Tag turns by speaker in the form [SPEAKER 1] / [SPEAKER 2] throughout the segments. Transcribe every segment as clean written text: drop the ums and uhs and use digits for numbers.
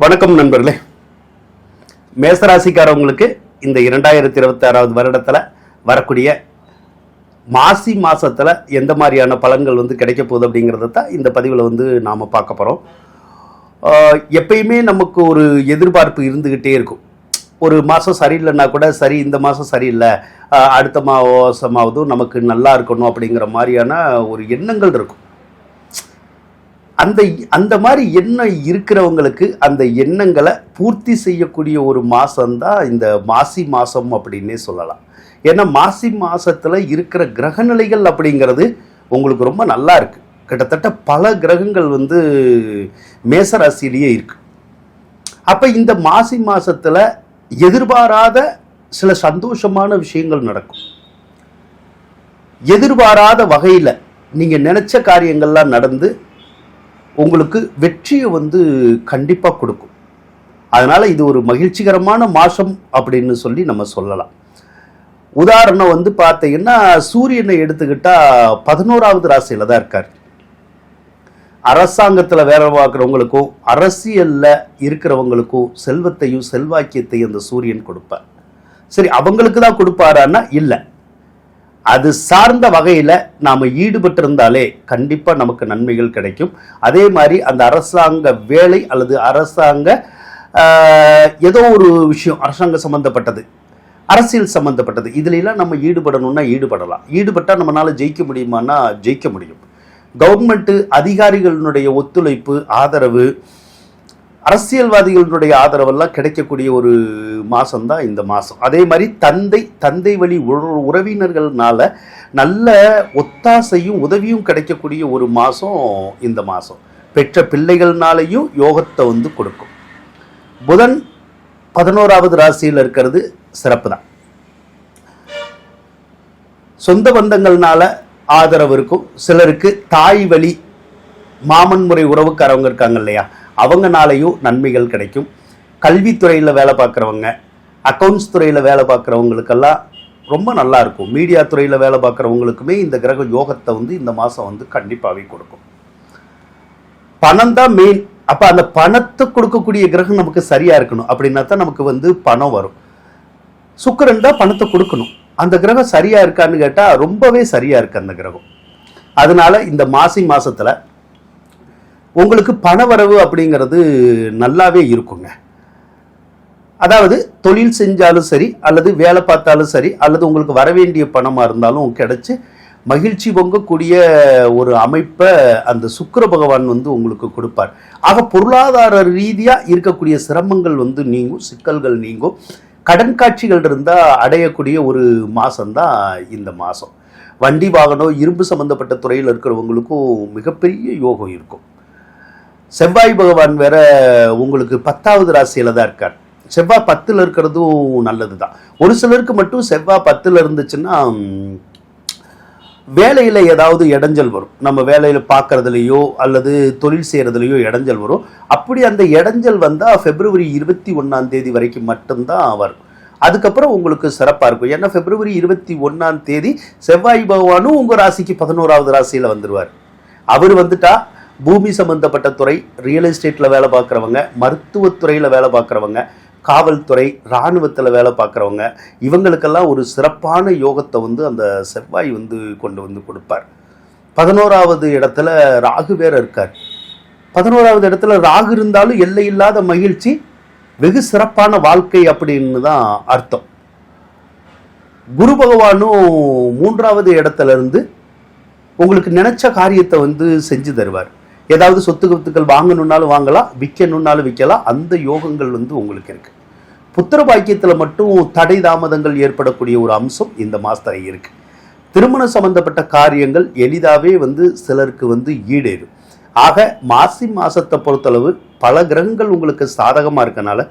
[SPEAKER 1] வணக்கம் நண்பர்களே. மேசராசிக்காரவங்களுக்கு இந்த 2026 வருடத்தில் வரக்கூடிய மாசி மாதத்தில் எந்த மாதிரியான பலன்கள் கிடைக்க போகுது அப்படிங்கிறத தான் இந்த பதிவில் நாம் பார்க்க போகிறோம். எப்பயுமே நமக்கு ஒரு எதிர்பார்ப்பு இருந்துக்கிட்டே இருக்கும். ஒரு மாதம் சரியில்லைன்னா கூட சரி, இந்த மாதம் சரியில்லை, அடுத்த மாதமாவதும் நமக்கு நல்லா இருக்கணும் அப்படிங்கிற மாதிரியான ஒரு எண்ணங்கள் இருக்கும். அந்த மாதிரி எண்ணம் இருக்கிறவங்களுக்கு அந்த எண்ணங்களை பூர்த்தி செய்யக்கூடிய ஒரு மாதம்தான் இந்த மாசி மாதம் அப்படின்னே சொல்லலாம். ஏன்னா மாசி மாதத்தில் இருக்கிற கிரகநிலைகள் அப்படிங்கிறது உங்களுக்கு ரொம்ப நல்லா இருக்கு. கிட்டத்தட்ட பல கிரகங்கள் மேசராசிலேயே இருக்கு. அப்போ இந்த மாசி மாதத்தில் எதிர்பாராத சில சந்தோஷமான விஷயங்கள் நடக்கும். எதிர்பாராத வகையில் நீங்கள் நினைச்ச காரியங்கள்லாம் நடந்து உங்களுக்கு வெற்றியை கண்டிப்பாக கொடுக்கும். அதனால் இது ஒரு மகிழ்ச்சிகரமான மாதம் அப்படின்னு சொல்லி நம்ம சொல்லலாம். உதாரணம் பார்த்தீங்கன்னா, சூரியனை எடுத்துக்கிட்டால் 11வது ராசியில் தான் இருக்கார். அரசாங்கத்தில் வேலை பார்க்குறவங்களுக்கும் அரசியலில் இருக்கிறவங்களுக்கும் செல்வத்தையும் செல்வாக்கியத்தையும் அந்த சூரியன் கொடுப்பார். சரி, அவங்களுக்கு தான் கொடுப்பாரான்னா இல்லை, அது சார்ந்த வகையில் நாம் ஈடுபட்டிருந்தாலே கண்டிப்பாக நமக்கு நன்மைகள் கிடைக்கும். அதே மாதிரி அந்த அரசாங்க வேலை அல்லது அரசாங்க ஏதோ ஒரு விஷயம், அரசாங்க சம்மந்தப்பட்டது, அரசியல் சம்மந்தப்பட்டது, இதுலெல்லாம் நம்ம ஈடுபடணும்னா ஈடுபடலாம். ஈடுபட்டால் நம்மளால் ஜெயிக்க முடியுமானா ஜெயிக்க முடியும். கவர்மெண்ட்டு அதிகாரிகளினுடைய ஒத்துழைப்பு, ஆதரவு, அரசியல்வாதிகளுடைய ஆதரவெல்லாம் கிடைக்கக்கூடிய ஒரு மாதம்தான் இந்த மாதம். அதே மாதிரி தந்தை வழி உறவினர்கள்னால நல்ல ஒத்தாசையும் உதவியும் கிடைக்கக்கூடிய ஒரு மாதம் இந்த மாதம். பெற்ற பிள்ளைகள்னாலையும் யோகத்தை கொடுக்கும். புதன் 11வது ராசியில் இருக்கிறது சிறப்பு தான். சொந்த பந்தங்கள்னால ஆதரவு இருக்கும். சிலருக்கு தாய் வழி மாமன் முறை உறவுக்காரவங்க இருக்காங்க இல்லையா, அவங்கனாலையும் நன்மைகள் கிடைக்கும். கல்வித்துறையில் வேலை பார்க்குறவங்க, அக்கௌண்ட்ஸ் துறையில் வேலை பார்க்குறவங்களுக்கெல்லாம் ரொம்ப நல்லா இருக்கும். மீடியா துறையில் வேலை பார்க்குறவங்களுக்குமே இந்த கிரக யோகத்தை இந்த மாதம் கண்டிப்பாகவே கொடுக்கும். பணம் தான் மெயின். அப்போ அந்த பணத்தை கொடுக்கக்கூடிய கிரகம் நமக்கு சரியாக இருக்கணும். அப்படின்னா தான் நமக்கு பணம் வரும். சுக்கிரன் தான் பணத்தை கொடுக்கணும். அந்த கிரகம் சரியாக இருக்கான்னு கேட்டால் ரொம்பவே சரியாக இருக்கு அந்த கிரகம். அதனால இந்த மாசி மாதத்தில் உங்களுக்கு பணவரவு அப்படிங்கிறது நல்லாவே இருக்குங்க. அதாவது தொழில் செஞ்சாலும் சரி, அல்லது வேலை பார்த்தாலும் சரி, அல்லது உங்களுக்கு வர வேண்டிய பணமாக இருந்தாலும் கிடைச்சி மகிழ்ச்சி பொங்கக்கூடிய ஒரு அமைப்பை அந்த சுக்கிர பகவான் உங்களுக்கு கொடுப்பார். ஆக பொருளாதார ரீதியாக இருக்கக்கூடிய சிரமங்கள் நீங்கும், சிக்கல்கள் நீங்கும். கடன் காட்சிகள் இருந்தால் அடையக்கூடிய ஒரு மாதம்தான் இந்த மாதம். வண்டி வாகனம், இரும்பு சம்பந்தப்பட்ட துறையில் இருக்கிறவங்களுக்கும் மிகப்பெரிய யோகம் இருக்கும். செவ்வாய் பகவான் வேற உங்களுக்கு 10வது ராசியில தான் இருக்கார். செவ்வாய் 10ல் இருக்கிறதும் நல்லது தான். ஒரு சிலருக்கு மட்டும் செவ்வாய் 10ல் இருந்துச்சுன்னா வேலையில் ஏதாவது இடைஞ்சல் வரும். நம்ம வேலையில் பார்க்கறதுலையோ அல்லது தொழில் செய்கிறதுலையோ இடைஞ்சல் வரும். அப்படி அந்த இடைஞ்சல் வந்தால் February 21 வரைக்கும் மட்டும்தான் வரும். அதுக்கப்புறம் உங்களுக்கு சிறப்பாக இருக்கும். ஏன்னா February 21 செவ்வாய் பகவானும் உங்கள் ராசிக்கு 11வது ராசியில் வந்துடுவார். அவர் வந்துட்டா பூமி சம்பந்தப்பட்ட துறை, ரியல் எஸ்டேட்டில் வேலை பார்க்குறவங்க, மருத்துவத்துறையில் வேலை பார்க்குறவங்க, காவல்துறை, இராணுவத்தில் வேலை பார்க்குறவங்க, இவங்களுக்கெல்லாம் ஒரு சிறப்பான யோகத்தை அந்த செவ்வாய் கொண்டு கொடுப்பார். 11வது இடத்துல ராகு வேற இருக்கார். 11வது இடத்துல ராகு இருந்தாலும் எல்லை இல்லாத மகிழ்ச்சி, வெகு சிறப்பான வாழ்க்கை அப்படின்னு தான் அர்த்தம். குரு பகவானும் 3வது இடத்துல இருந்து உங்களுக்கு நினைச்ச காரியத்தை செஞ்சு தருவார். ஏதாவது சொத்துக்கள் வாங்கணுன்னாலும் வாங்கலாம், விற்கணுன்னாலும் விற்கலாம். அந்த யோகங்கள் உங்களுக்கு இருக்கு. புத்திர பாக்கியத்தில் மட்டும் தடை தாமதங்கள் ஏற்படக்கூடிய ஒரு அம்சம் இந்த மாதத்தில் இருக்கு. திருமணம் சம்பந்தப்பட்ட காரியங்கள் எளிதாகவே சிலருக்கு ஈடேறும். ஆக மாசி மாசத்தை பொறுத்தளவு பல கிரகங்கள் உங்களுக்கு சாதகமாக இருக்கனால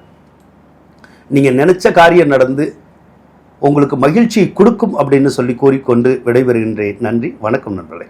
[SPEAKER 1] நீங்கள் நினைச்ச காரியம் நடந்து உங்களுக்கு மகிழ்ச்சி கொடுக்கும் அப்படின்னு சொல்லி கூறிக்கொண்டு விடைபெறுகின்றேன். நன்றி, வணக்கம் நண்பர்களே.